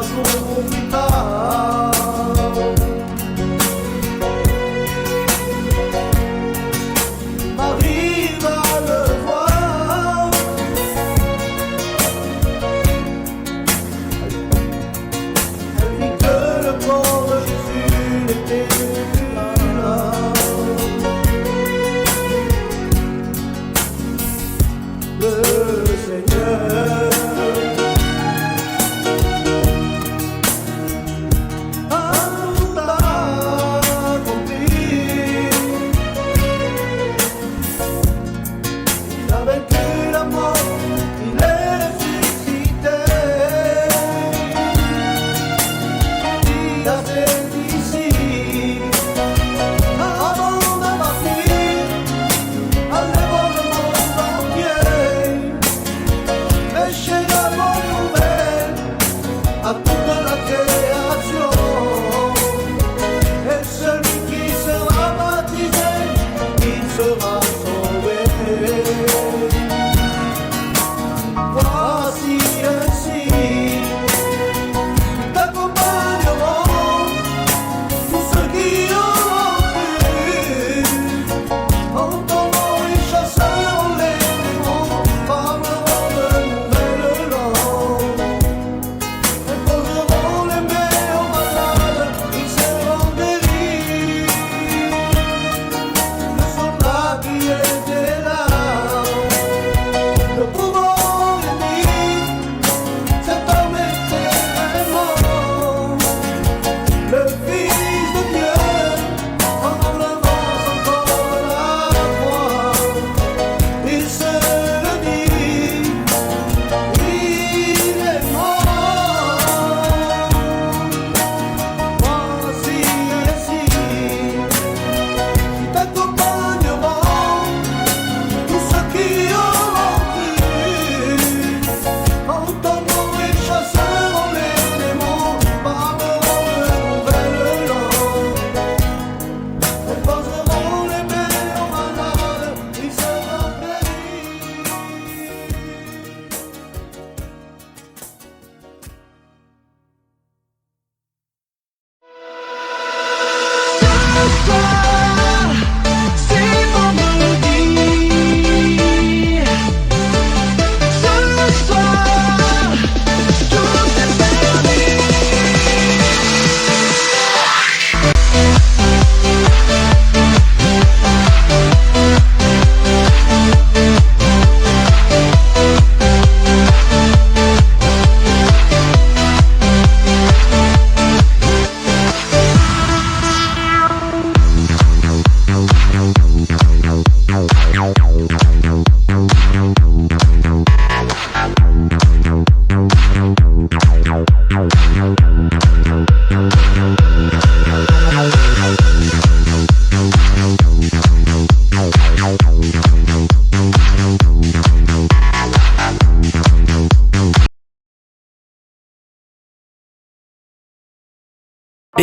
jours plus tard. Marie va le voir. Elle dit que le corps de Jésus n'était plus là. Le Seigneur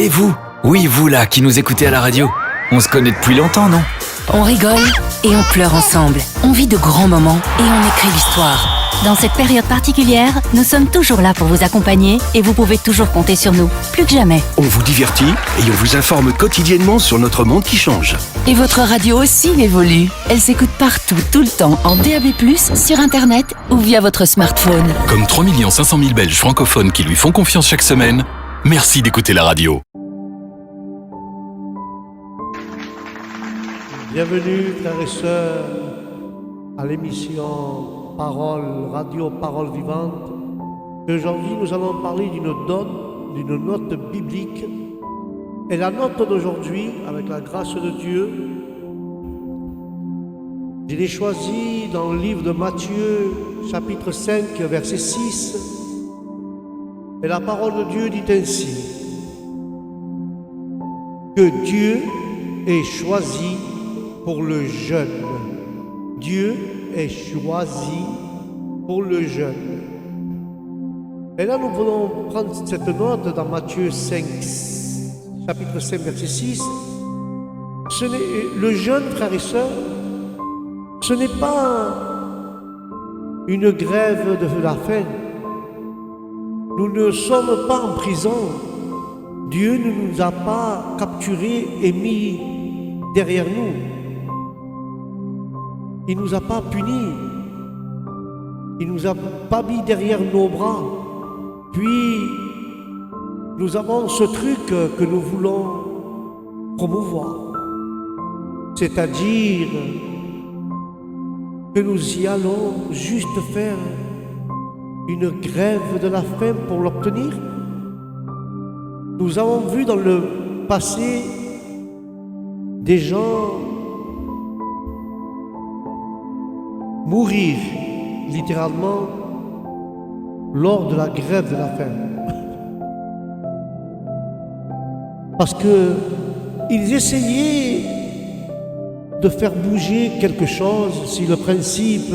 Et vous? Oui, vous là, qui nous écoutez à la radio. On se connaît depuis longtemps, non? On rigole et on pleure ensemble. On vit de grands moments et on écrit l'histoire. Dans cette période particulière, nous sommes toujours là pour vous accompagner et vous pouvez toujours compter sur nous, plus que jamais. On vous divertit et on vous informe quotidiennement sur notre monde qui change. Et votre radio aussi évolue. Elle s'écoute partout, tout le temps, en DAB+, sur Internet ou via votre smartphone. Comme 3 500 000 Belges francophones qui lui font confiance chaque semaine, merci d'écouter la radio. Bienvenue, frères et sœurs, à l'émission Radio Parole Vivante. Aujourd'hui, nous allons parler d'une note biblique. Et la note d'aujourd'hui, avec la grâce de Dieu, je l'ai choisie dans le livre de Matthieu, chapitre 5, verset 6. Et la parole de Dieu dit ainsi: que Dieu ait choisi pour le jeune. Dieu est choisi pour le jeune. Et là, nous voulons prendre cette note dans Matthieu 5, chapitre 5, verset 6. Le jeune, frères et sœurs, ce n'est pas une grève de la faim. Nous ne sommes pas en prison. Dieu ne nous a pas capturés et mis derrière nous. Il ne nous a pas punis. Il ne nous a pas mis derrière nos bras. Puis, nous avons ce truc que nous voulons promouvoir. C'est-à-dire que nous y allons juste faire une grève de la faim pour l'obtenir. Nous avons vu dans le passé des gens mourir littéralement lors de la grève de la faim. Parce qu'ils essayaient de faire bouger quelque chose si le principe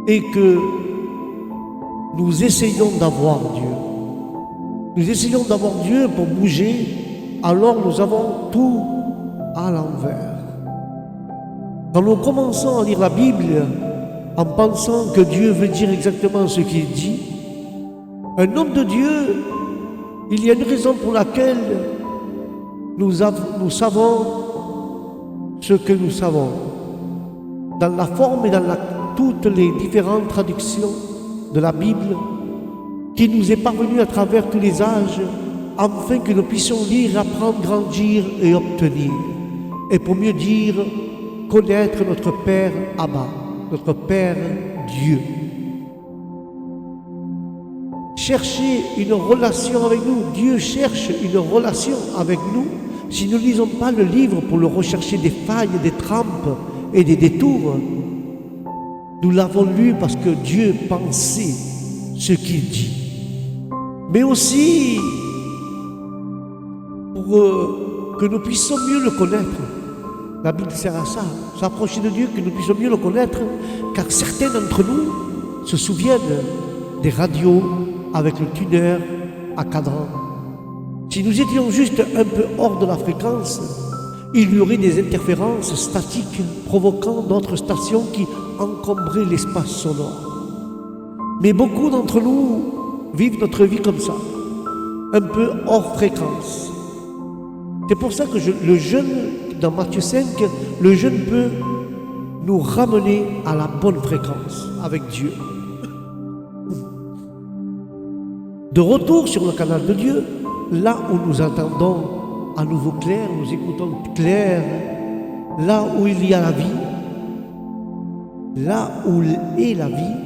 est que nous essayons d'avoir Dieu. Nous essayons d'avoir Dieu pour bouger, alors nous avons tout à l'envers. Quand nous commençons à lire la Bible en pensant que Dieu veut dire exactement ce qu'il dit, un homme de Dieu, il y a une raison pour laquelle nous savons ce que nous savons. Dans la forme et dans toutes les différentes traductions de la Bible qui nous est parvenue à travers tous les âges, afin que nous puissions lire, apprendre, grandir et obtenir. Et pour mieux dire, connaître notre Père Abba, notre Père Dieu. Chercher une relation avec nous. Dieu cherche une relation avec nous. Si nous ne lisons pas le livre pour le rechercher des failles, des trampes et des détours, nous l'avons lu parce que Dieu pensait ce qu'il dit. Mais aussi pour que nous puissions mieux le connaître. La Bible sert à ça, s'approcher de Dieu, que nous puissions mieux le connaître, car certains d'entre nous se souviennent des radios avec le tuner à cadran. Si nous étions juste un peu hors de la fréquence, il y aurait des interférences statiques provoquant d'autres stations qui encombraient l'espace sonore. Mais beaucoup d'entre nous vivent notre vie comme ça, un peu hors fréquence. C'est pour ça que le jeûne, dans Matthieu 5, le jeûne peut nous ramener à la bonne fréquence avec Dieu. De retour sur le canal de Dieu, là où nous entendons à nouveau clair, nous écoutons clair, là où il y a la vie, là où est la vie,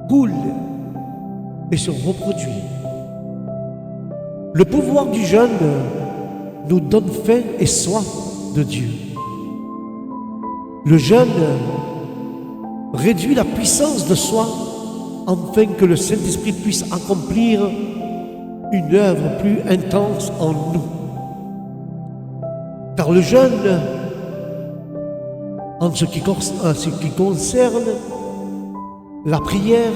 coule et se reproduit. Le pouvoir du jeûne nous donne faim et soif de Dieu. Le jeûne réduit la puissance de soi afin que le Saint-Esprit puisse accomplir une œuvre plus intense en nous. Car le jeûne, en ce qui concerne la prière,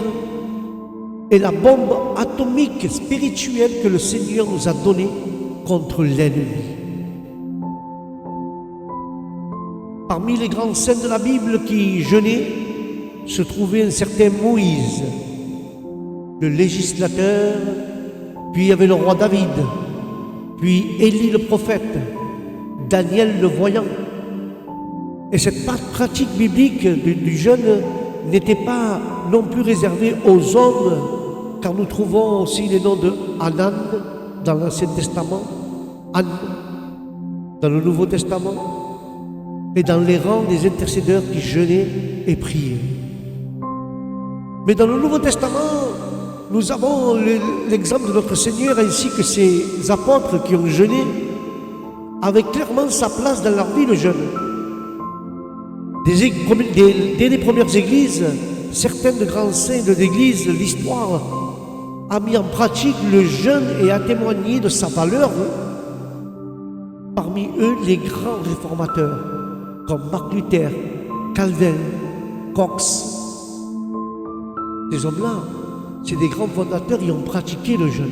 est la bombe atomique spirituelle que le Seigneur nous a donnée contre l'ennemi. Parmi les grands saints de la Bible qui jeûnaient, se trouvait un certain Moïse, le législateur, puis il y avait le roi David, puis Élie le prophète, Daniel le voyant. Et cette pratique biblique du jeûne n'était pas non plus réservée aux hommes, car nous trouvons aussi les noms de Anan dans l'Ancien Testament, Anne dans le Nouveau Testament, et dans les rangs des intercédeurs qui jeûnaient et priaient. Mais dans le Nouveau Testament, nous avons l'exemple de notre Seigneur ainsi que ses apôtres qui ont jeûné, avec clairement sa place dans leur vie, le jeûne. Dès les premières églises, certains de grands saints de l'Église, l'histoire a mis en pratique le jeûne et a témoigné de sa valeur. Parmi eux, les grands réformateurs, comme Martin Luther, Calvin, Cox. Ces hommes-là, c'est des grands fondateurs qui ont pratiqué le jeûne.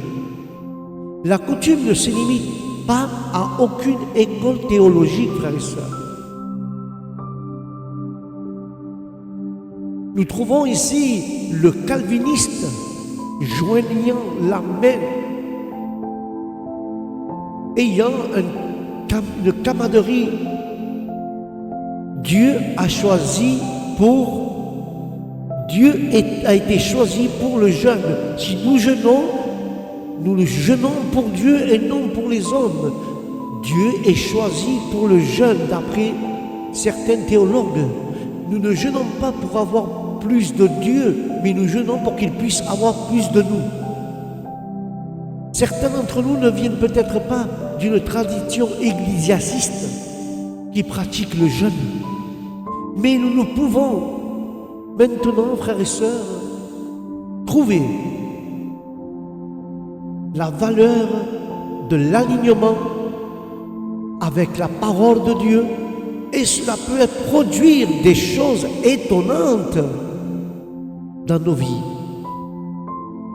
La coutume ne se limite pas à aucune école théologique, frères et sœurs. Nous trouvons ici le calviniste joignant la main, ayant une camaraderie. Dieu a été choisi pour le jeûne. Si nous jeûnons pour Dieu et non pour les hommes. Dieu est choisi pour le jeûne d'après certains théologues. Nous ne jeûnons pas pour avoir plus de Dieu, mais nous jeûnons pour qu'il puisse avoir plus de nous. Certains d'entre nous ne viennent peut-être pas d'une tradition ecclésiastiste qui pratique le jeûne, mais nous pouvons maintenant, frères et sœurs, trouver la valeur de l'alignement avec la parole de Dieu, et cela peut produire des choses étonnantes dans nos vies.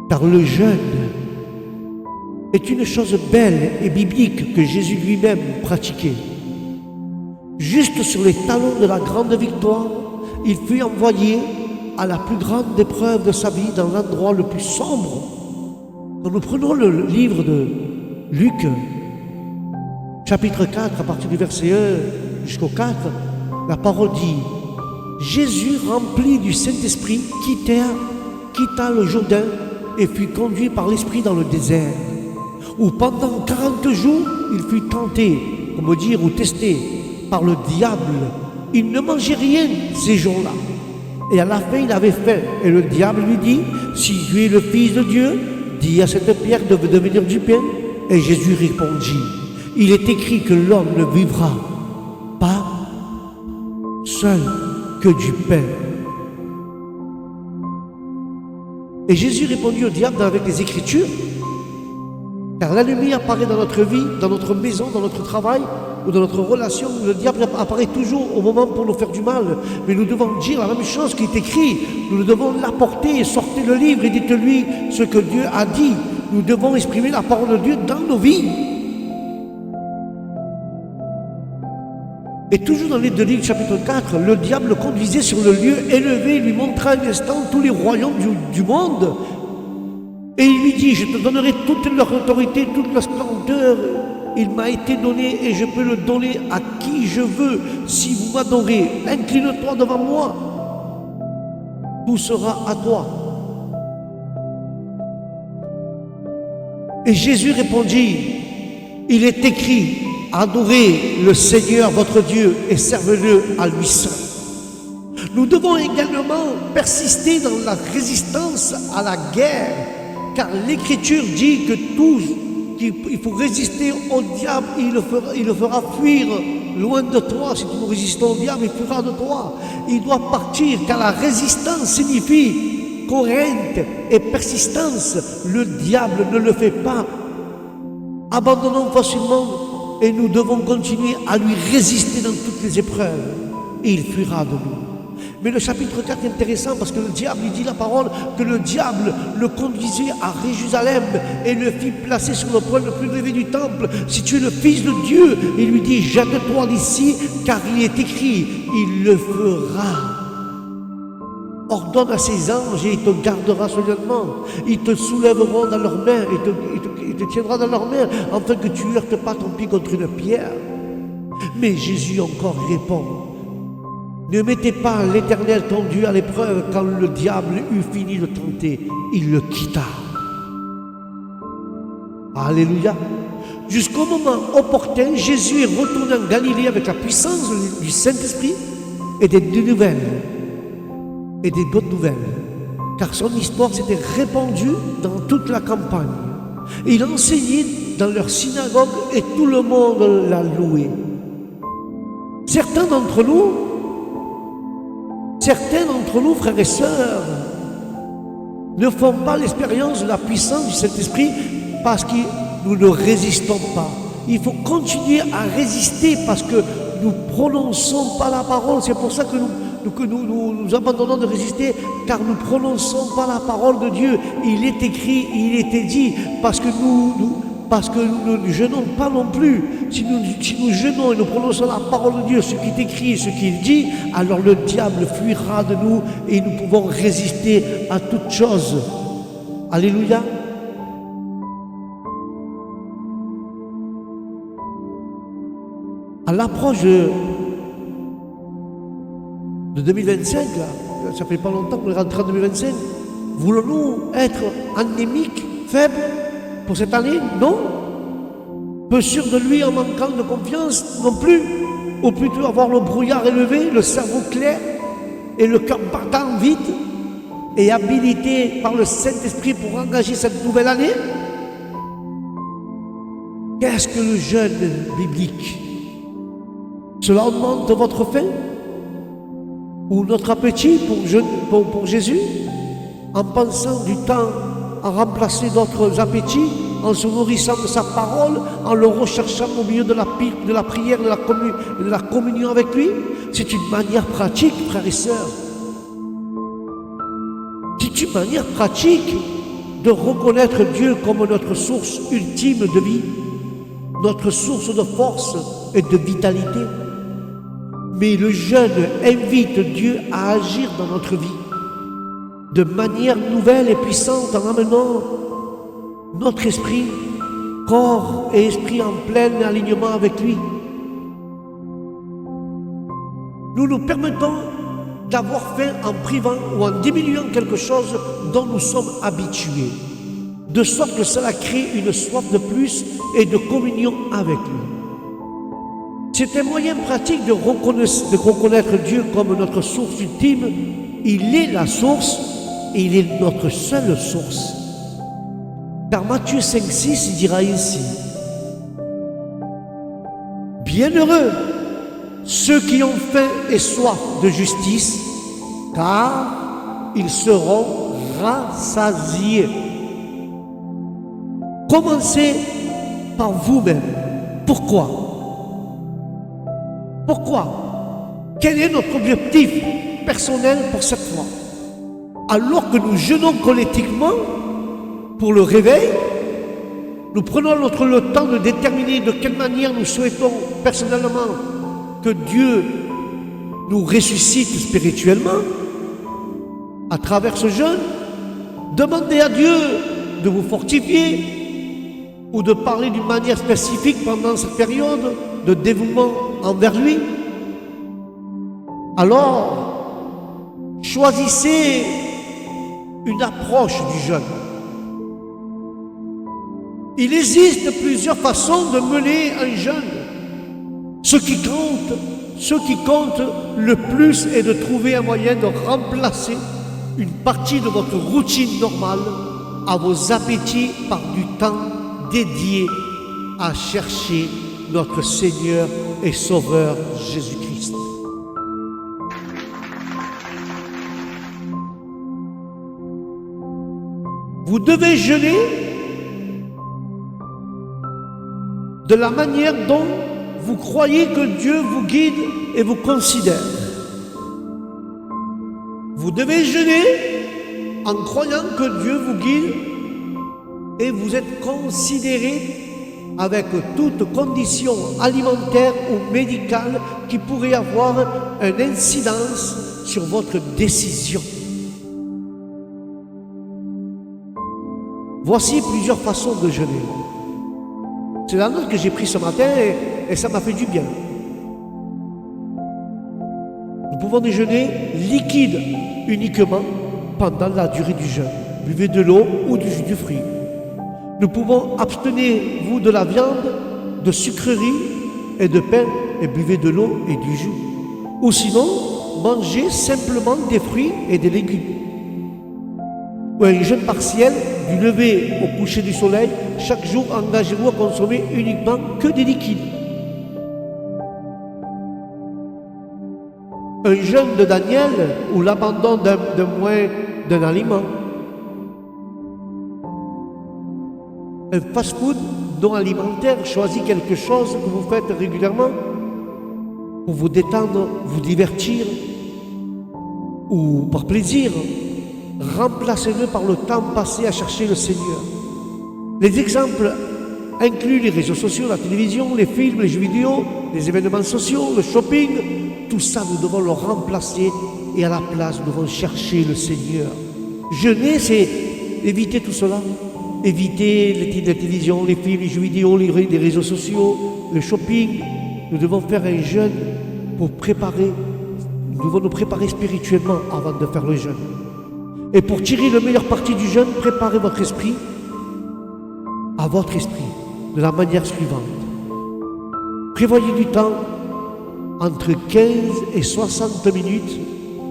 Car le jeûne est une chose belle et biblique que Jésus lui-même pratiquait. Juste sur les talons de la grande victoire, il fut envoyé à la plus grande épreuve de sa vie dans l'endroit le plus sombre. Quand nous prenons le livre de Luc, chapitre 4, à partir du verset 1 jusqu'au 4, la parole dit: Jésus, rempli du Saint-Esprit, quitta le Jourdain et fut conduit par l'Esprit dans le désert, où pendant 40 jours, il fut tenté, comme dire, ou testé par le diable. Il ne mangeait rien ces jours-là. Et à la fin, il avait faim. Et le diable lui dit: si tu es le Fils de Dieu, dis à cette pierre de devenir du pain. Et Jésus répondit: il est écrit que l'homme ne vivra pas seul que du pain. Et Jésus répondit au diable avec les Écritures, car l'ennemi apparaît dans notre vie, dans notre maison, dans notre travail ou dans notre relation. Le diable apparaît toujours au moment pour nous faire du mal, mais nous devons dire la même chose qui est écrit. Nous devons l'apporter. Sortez le livre et dites-lui ce que Dieu a dit. Nous devons exprimer la parole de Dieu dans nos vies. Et toujours dans les deux livres, chapitre 4, le diable le conduisait sur le lieu élevé, il lui montra un instant tous les royaumes du monde. Et il lui dit: je te donnerai toute leur autorité, toute leur splendeur. Il m'a été donné et je peux le donner à qui je veux. Si vous m'adorez, incline-toi devant moi. Tout sera à toi. Et Jésus répondit: il est écrit, adorez le Seigneur votre Dieu et servez-le à lui seul. Nous devons également persister dans la résistance à la guerre, car l'Écriture dit que qu'il faut résister au diable, il le fera fuir loin de toi. Si tu résistes au diable, il fuira de toi. Il doit partir, car la résistance signifie cohérente et persistance. Le diable ne le fait pas. Abandonnons facilement et nous devons continuer à lui résister dans toutes les épreuves. Et il fuira de nous. Mais le chapitre 4 est intéressant parce que le diable, il dit la parole, que le diable le conduisait à Jérusalem et le fit placer sur le point le plus élevé du temple. Si tu es le Fils de Dieu, il lui dit: jette-toi d'ici, car il est écrit, il le fera. Ordonne à ses anges et il te gardera soigneusement. Ils te soulèveront dans leurs mains, il te tiendra dans leurs mains, afin que tu ne heurtes pas ton pied contre une pierre. Mais Jésus encore répond: ne mettez pas l'Éternel ton Dieu à l'épreuve. Quand le diable eut fini de tenter, il le quitta. Alléluia. Jusqu'au moment opportun, Jésus est retourné en Galilée avec la puissance du Saint-Esprit et des nouvelles, et des bonnes nouvelles, car son histoire s'était répandue dans toute la campagne. Il enseignait dans leur synagogue et tout le monde l'a loué. Certains d'entre nous, frères et sœurs, ne font pas l'expérience de la puissance du Saint-Esprit parce que nous ne résistons pas. Il faut continuer à résister parce que nous ne prononçons pas la parole. C'est pour ça que nous abandonnons de résister, car nous ne prononçons pas la parole de Dieu. Il est écrit, il était dit, parce Parce que nous ne jeûnons pas non plus. Si nous jeûnons et nous prononçons la parole de Dieu, ce qui est écrit, ce qu'il dit, alors le diable fuira de nous et nous pouvons résister à toutes choses. Alléluia. À l'approche de 2025, là, ça fait pas longtemps qu'on est rentré en 2025, voulons-nous être anémiques, faibles pour cette année? Non. Peu sûr de lui en manquant de confiance non plus. Ou plutôt avoir le brouillard élevé, le cerveau clair et le cœur battant vite et habilité par le Saint-Esprit pour engager cette nouvelle année? Qu'est-ce que le jeûne biblique? Cela augmente votre faim ou notre appétit pour Jésus, en pensant du temps à remplacer d'autres appétits, en se nourrissant de sa parole, en le recherchant au milieu de la prière, de la communion avec lui. C'est une manière pratique, frères et sœurs. C'est une manière pratique de reconnaître Dieu comme notre source ultime de vie, notre source de force et de vitalité. Mais le jeûne invite Dieu à agir dans notre vie de manière nouvelle et puissante en amenant notre esprit, corps et esprit en plein alignement avec lui. Nous nous permettons d'avoir faim en privant ou en diminuant quelque chose dont nous sommes habitués, de sorte que cela crée une soif de plus et de communion avec lui. C'est un moyen pratique de reconnaître Dieu comme notre source ultime. Il est la source et il est notre seule source. Car Matthieu 5,6 il dira ainsi: Bienheureux ceux qui ont faim et soif de justice, car ils seront rassasiés. Commencez par vous-même. Pourquoi? Quel est notre objectif personnel pour cette fois? Alors que nous jeûnons collectivement pour le réveil, nous prenons le temps de déterminer de quelle manière nous souhaitons personnellement que Dieu nous ressuscite spirituellement à travers ce jeûne. Demandez à Dieu de vous fortifier ou de parler d'une manière spécifique pendant cette période de dévouement envers lui. Alors, choisissez une approche du jeûne. Il existe plusieurs façons de mener un jeûne. Ce qui compte le plus est de trouver un moyen de remplacer une partie de votre routine normale à vos appétits par du temps dédié à chercher notre Seigneur et Sauveur Jésus-Christ. Vous devez jeûner de la manière dont vous croyez que Dieu vous guide et vous considère. Vous devez jeûner en croyant que Dieu vous guide et vous êtes considéré avec toute condition alimentaire ou médicale qui pourrait avoir une incidence sur votre décision. Voici plusieurs façons de jeûner. C'est la note que j'ai prise ce matin et ça m'a fait du bien. Nous pouvons déjeuner liquide uniquement pendant la durée du jeûne. Buvez de l'eau ou du jus de fruits. Nous pouvons abstenez-vous de la viande, de sucreries et de pain et buvez de l'eau et du jus. Ou sinon, mangez simplement des fruits et des légumes. Ou un jeûne partiel du lever au coucher du soleil, chaque jour engagez-vous à consommer uniquement que des liquides. Un jeûne de Daniel ou l'abandon de moins d'un aliment. Un fast-food non alimentaire, choisis quelque chose que vous faites régulièrement pour vous détendre, vous divertir ou par plaisir. Remplacez-le par le temps passé à chercher le Seigneur. Les exemples inclut les réseaux sociaux, la télévision, les films, les jeux vidéo, les événements sociaux, le shopping. Tout ça, nous devons le remplacer et à la place, nous devons chercher le Seigneur. Jeûner, c'est éviter tout cela. Éviter la télévision, les films, les jeux vidéo, les réseaux sociaux, le shopping. Nous devons faire un jeûne pour préparer. Nous devons nous préparer spirituellement avant de faire le jeûne. Et pour tirer le meilleur parti du jeûne, préparez votre esprit à votre esprit de la manière suivante. Prévoyez du temps entre 15 et 60 minutes,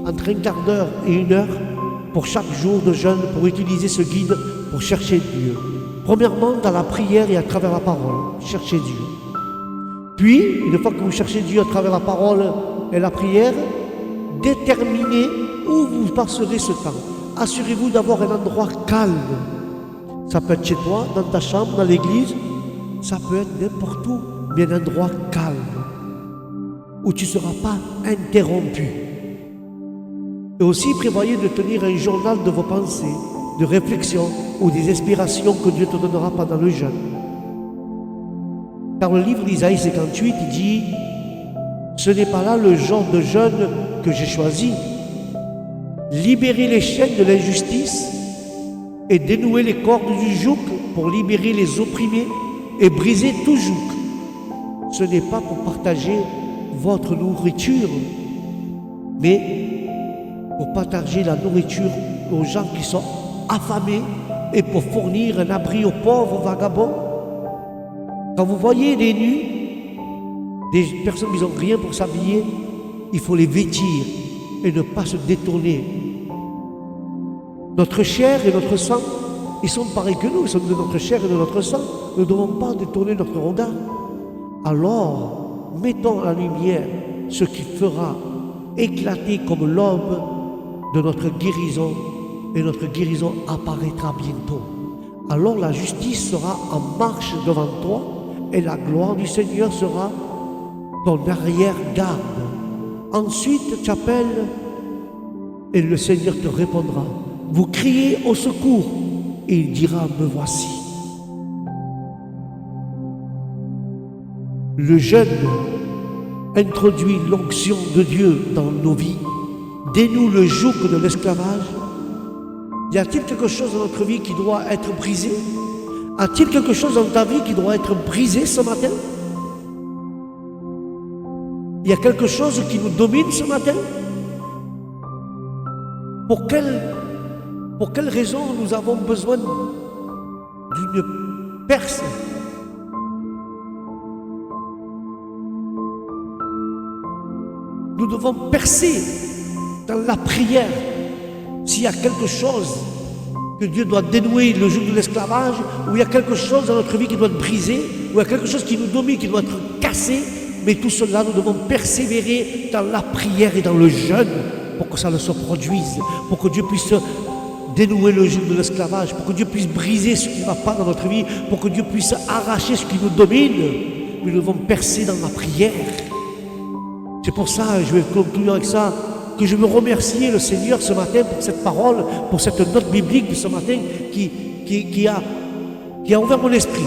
entre un quart d'heure et une heure pour chaque jour de jeûne, pour utiliser ce guide pour chercher Dieu. Premièrement, dans la prière et à travers la parole, cherchez Dieu. Puis, une fois que vous cherchez Dieu à travers la parole et la prière, déterminez où vous passerez ce temps. Assurez-vous d'avoir un endroit calme. Ça peut être chez toi, dans ta chambre, dans l'église, ça peut être n'importe où, mais un endroit calme, où tu ne seras pas interrompu. Et aussi prévoyez de tenir un journal de vos pensées, de réflexions ou des inspirations que Dieu te donnera pendant le jeûne. Dans le livre d'Isaïe 58, il dit « Ce n'est pas là le genre de jeûne que j'ai choisi. Libérer les chaînes de l'injustice et dénouer les cordes du joug pour libérer les opprimés et briser tout joug. Ce n'est pas pour partager votre nourriture, mais pour partager la nourriture aux gens qui sont affamés et pour fournir un abri aux pauvres vagabonds. Quand vous voyez des nus, des personnes qui n'ont rien pour s'habiller, il faut les vêtir et ne pas se détourner. Notre chair et notre sang, ils sont pareils que nous, ils sont de notre chair et de notre sang. Nous ne devons pas détourner notre regard. Alors, mettons en lumière ce qui fera éclater comme l'aube de notre guérison, et notre guérison apparaîtra bientôt. Alors la justice sera en marche devant toi, et la gloire du Seigneur sera ton arrière-garde. Ensuite, tu appelles, et le Seigneur te répondra. Vous criez au secours, et il dira, me voici. Le jeûne introduit l'onction de Dieu dans nos vies, dénoue le joug de l'esclavage. Y a-t-il quelque chose dans notre vie qui doit être brisé? A-t-il quelque chose dans ta vie qui doit être brisé ce matin? Il y a quelque chose qui nous domine ce matin? Pour quelle raison nous avons besoin d'une perce? Nous devons percer dans la prière. S'il y a quelque chose que Dieu doit dénouer le joug de l'esclavage, ou il y a quelque chose dans notre vie qui doit être brisé, ou il y a quelque chose qui nous domine, qui doit être cassé, mais tout cela, nous devons persévérer dans la prière et dans le jeûne pour que ça ne se produise, pour que Dieu puisse dénouer le joug de l'esclavage, pour que Dieu puisse briser ce qui ne va pas dans notre vie, pour que Dieu puisse arracher ce qui nous domine. Mais nous devons percer dans la prière. C'est pour ça, je vais conclure avec ça, que je veux remercier le Seigneur ce matin pour cette parole, pour cette note biblique de ce matin qui a ouvert mon esprit.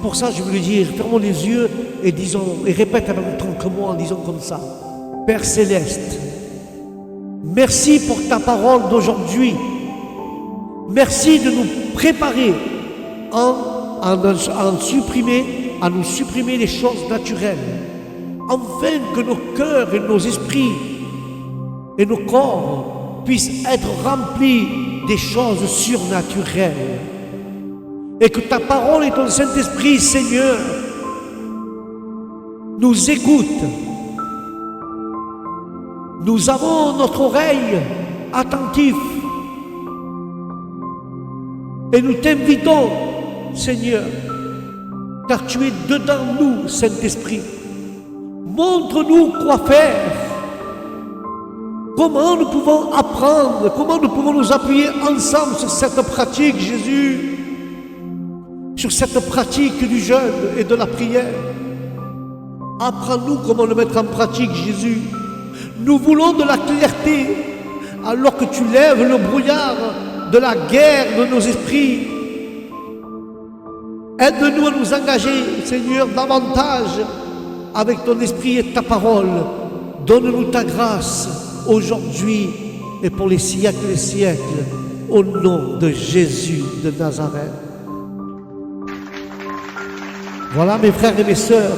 Pour ça, je veux lui dire, fermons les yeux et disons, et répète en même temps que moi en disant comme ça. Père Céleste, merci pour ta parole d'aujourd'hui. Merci de nous préparer à nous supprimer les choses naturelles, afin que nos cœurs et nos esprits et nos corps puissent être remplis des choses surnaturelles. Et que ta parole et ton Saint-Esprit, Seigneur, nous écoutent. Nous avons notre oreille attentive. Et nous t'invitons, Seigneur, car tu es dedans nous, Saint-Esprit. Montre-nous quoi faire. Comment nous pouvons apprendre, comment nous pouvons nous appuyer ensemble sur cette pratique, Jésus, sur cette pratique du jeûne et de la prière. Apprends-nous comment le mettre en pratique, Jésus. Nous voulons de la clarté, alors que tu lèves le brouillard de la guerre de nos esprits. Aide-nous à nous engager, Seigneur, davantage avec ton esprit et ta parole. Donne-nous ta grâce aujourd'hui et pour les siècles et siècles, au nom de Jésus de Nazareth. Voilà mes frères et mes sœurs,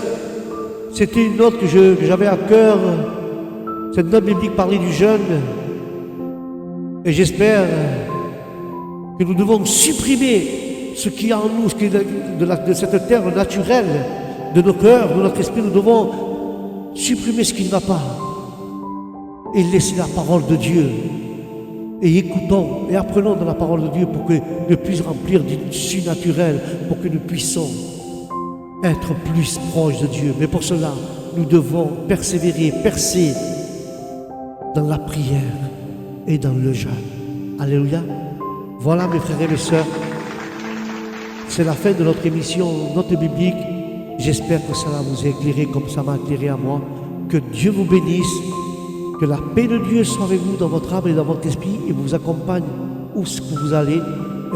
c'était une note que j'avais à cœur. Cette note biblique parlait du jeûne. Et j'espère que nous devons supprimer ce qui est en nous, ce qui est de cette terre naturelle, de nos cœurs, de notre esprit. Nous devons supprimer ce qui ne va pas et laisser la parole de Dieu. Et écoutons et apprenons de la parole de Dieu pour que nous puissions remplir du surnaturel, pour que nous puissions être plus proches de Dieu. Mais pour cela, nous devons persévérer, percer dans la prière et dans le jeûne. Alléluia. Voilà mes frères et mes sœurs, c'est la fin de notre émission, Note biblique. J'espère que ça va vous éclairer comme ça m'a éclairé à moi. Que Dieu vous bénisse, que la paix de Dieu soit avec vous dans votre âme et dans votre esprit et vous accompagne où ce que vous allez.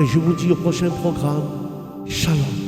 Et je vous dis au prochain programme, Shalom.